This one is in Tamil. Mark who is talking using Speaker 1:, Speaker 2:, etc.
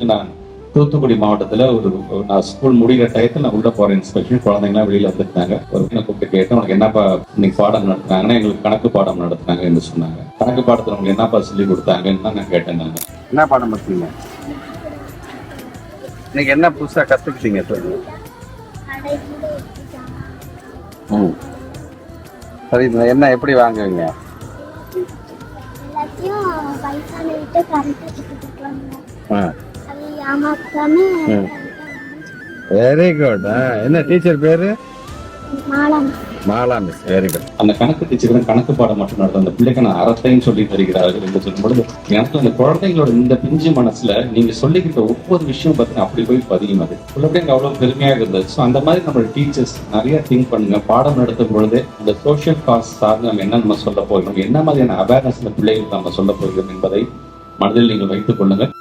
Speaker 1: நான் தூத்துக்குடி மாவட்டத்துல நான் ஸ்கூல் முடிகிற டயத்துல நான் உள்ள போற இன்ஸ்பெக்ஷன் குழந்தைங்களாம் வெளியில வந்துருந்தாங்க. ஒரு கூப்பிட்டு கேட்டேன், உனக்கு என்னப்பா இன்னைக்கு பாடம் நடத்துனாங்கன்னா எங்களுக்கு கணக்கு பாடம் நடத்துனாங்க என்று சொன்னாங்க. கணக்கு பாடத்துல உங்களுக்கு என்னப்பா சொல்லி கொடுத்தாங்கன்னு தான் நான் கேட்டேன். நாங்க
Speaker 2: என்ன பாடம் பார்த்தீங்க? இன்னைக்கு என்ன புதுசா கத்துக்கிட்டீங்க சொல்லுங்க. சரி, என்ன எப்படி வாங்குவீங்க? Very good. என்ன டீச்சர் பேரு? மாலா மிஸ். Very good.
Speaker 1: அந்த கணக்கு டீச்சர் கணக்கு பாடம் மட்டும் நடத்தும் அந்த பிள்ளைக்கு நான் அறத்தையும் சொல்லி தருகிறார்கள் என்று சொல்லும்பொழுது எனக்கு அந்த குழந்தைங்களோட இந்த பிஞ்சு மனசுல நீங்க சொல்லிக்கிட்ட ஒவ்வொரு விஷயம் பார்த்தீங்கன்னா அப்படி போய் பதியும். அது பிள்ளைங்க அவ்வளவு பெருமையாக இருந்தது. ஸோ அந்த மாதிரி நம்ம டீச்சர்ஸ் நிறைய திங்க் பண்ணுங்க. பாடம் நடத்தும் பொழுது இந்த சோஷியல் காஸ் சார்ந்து நம்ம என்ன நம்ம சொல்ல போகிறோம், என்ன மாதிரியான அவேர்னஸ் இந்த பிள்ளைகளுக்கு நம்ம சொல்ல போகிறோம் என்பதை மனதில் நீங்கள் வைத்துக் கொள்ளுங்கள்.